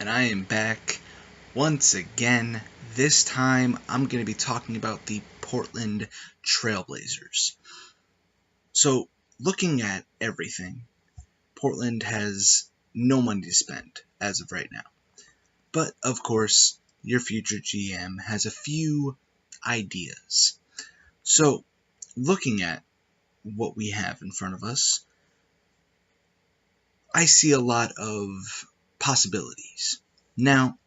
and I am back once again. This time I'm going to be talking about the Portland Trailblazers. So, looking at everything, Portland has no money to spend as of right now. But, of course, your future GM has a few ideas. So, looking at what we have in front of us, I see a lot of possibilities. Now,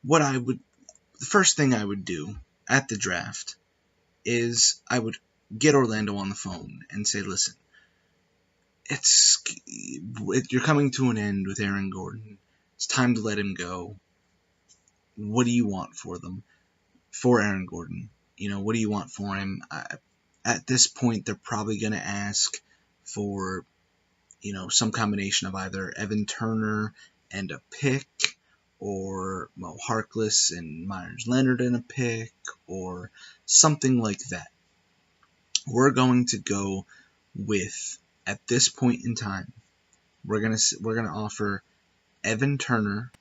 the first thing I would do at the draft is I would get Orlando on the phone and say, listen, you're coming to an end with Aaron Gordon. It's time to let him go. What do you want for Aaron Gordon? What do you want for him? At this point, they're probably going to ask for, some combination of either Evan Turner and a pick, or Mo Harkless and Myers Leonard in a pick, or something like that. We're going to go with, at this point in time, we're gonna offer Evan Turner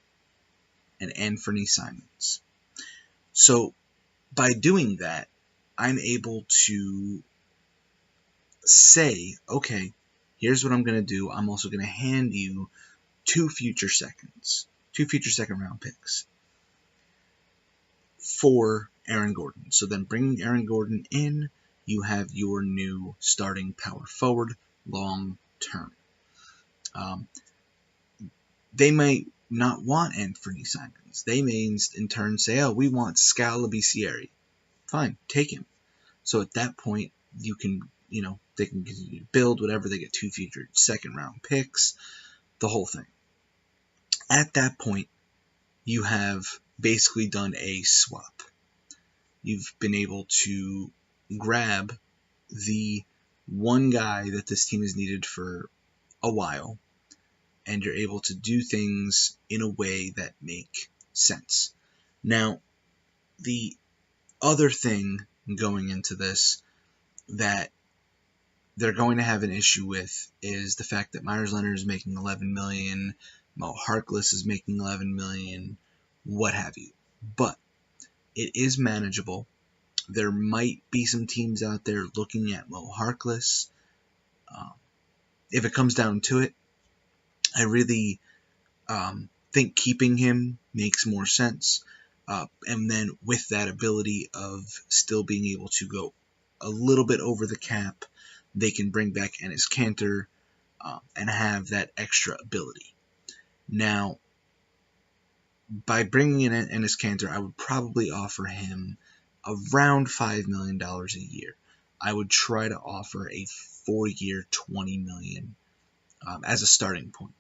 and Anthony Simons. So by doing that, I'm able to say, okay, here's what I'm gonna do. I'm also gonna hand you two future second round picks for Aaron Gordon. So then bringing Aaron Gordon in, you have your new starting power forward long term. They might not want Anthony Simons. They may in turn say, oh, we want Scalabicieri. Fine, take him. So at that point, you can, they can continue to build whatever. They get two future second round picks, the whole thing. At that point, you have basically done a swap. You've been able to grab the one guy that this team has needed for a while, and you're able to do things in a way that make sense. Now, the other thing going into this that they're going to have an issue with is the fact that Myers Leonard is making $11 million, Mo Harkless is making $11 million, what have you. But it is manageable. There might be some teams out there looking at Mo Harkless. If it comes down to it, I really think keeping him makes more sense. And then with that ability of still being able to go a little bit over the cap, they can bring back Enes Kanter and have that extra ability. Now, by bringing in Enes Kanter, I would probably offer him around $5 million a year. I would try to offer a 4-year, $20 million as a starting point.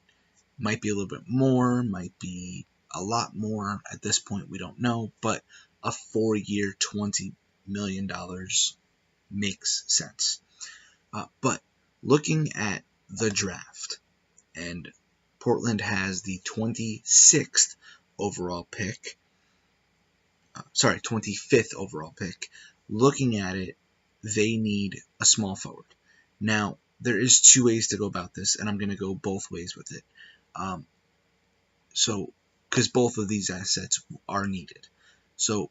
Might be a little bit more, might be a lot more. At this point, we don't know, but a 4-year, $20 million makes sense. But looking at the draft, and Portland has the 26th overall pick. 25th overall pick. Looking at it, they need a small forward. Now, there is two ways to go about this, and I'm going to go both ways with it. Because both of these assets are needed. So,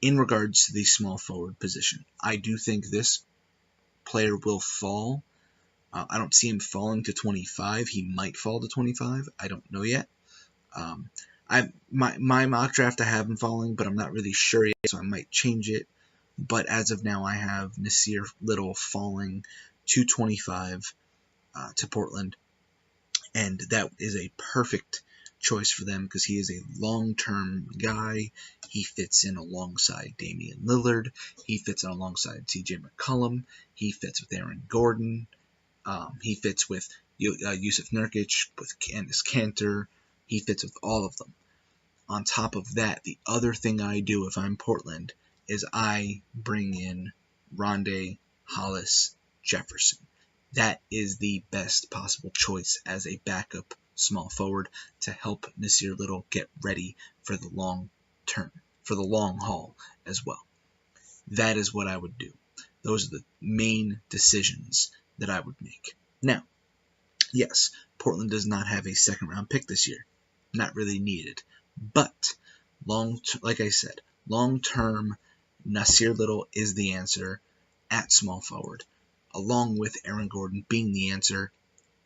in regards to the small forward position, I do think this player will fall. I don't see him falling to 25. He might fall to 25. I don't know yet. My mock draft, I have him falling, but I'm not really sure yet, so I might change it. But as of now, I have Nasir Little falling to 25 to Portland, and that is a perfect choice for them because he is a long-term guy. He fits in alongside Damian Lillard. He fits in alongside CJ McCollum. He fits with Aaron Gordon. He fits with Yusuf Nurkic, with Enes Kanter. He fits with all of them. On top of that, the other thing I do if I'm Portland is I bring in Rondae Hollis Jefferson. That is the best possible choice as a backup small forward to help Nasir Little get ready for the long term, for the long haul as well. That is what I would do. Those are the main decisions that I would make. Now, yes, Portland does not have a second round pick this year. not really needed. But like I said, long term, Nasir Little is the answer at small forward, along with Aaron Gordon being the answer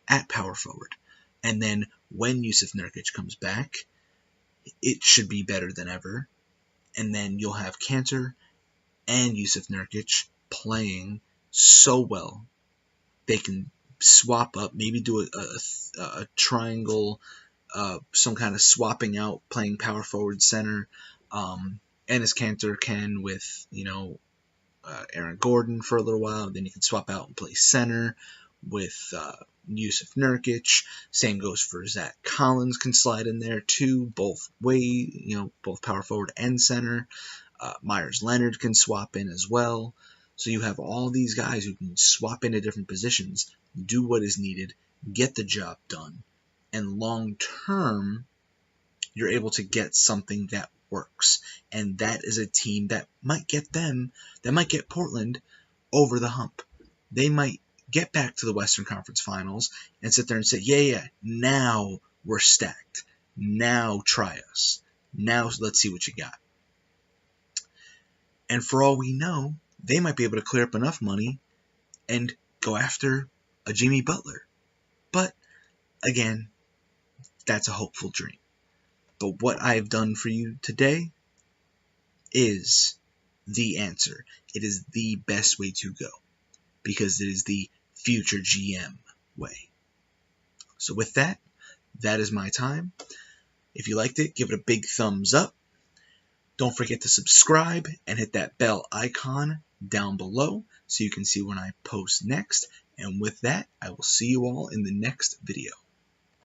at power forward. And then when Yusuf Nurkic comes back, it should be better than ever. And then you'll have Kanter and Yusuf Nurkic playing so well. They can swap up, maybe do a triangle, some kind of swapping out, playing power forward center. Enes Kanter can with, Aaron Gordon for a little while. Then you can swap out and play center with Yusuf Nurkic. Same goes for Zach Collins, can slide in there too, both both power forward and center. Myers Leonard can swap in as well. So you have all these guys who can swap into different positions, do what is needed, get the job done, and long term, you're able to get something that works. And that is a team that might get Portland over the hump. They might get back to the Western Conference Finals and sit there and say, yeah, now we're stacked. Now try us. Now let's see what you got. And for all we know, they might be able to clear up enough money and go after a Jimmy Butler. But again, that's a hopeful dream. But what I've done for you today is the answer. It is the best way to go because it is the FutureGM way. So with that, that is my time. If you liked it, give it a big thumbs up. Don't forget to subscribe and hit that bell icon down below so you can see when I post next. And with that, I will see you all in the next video.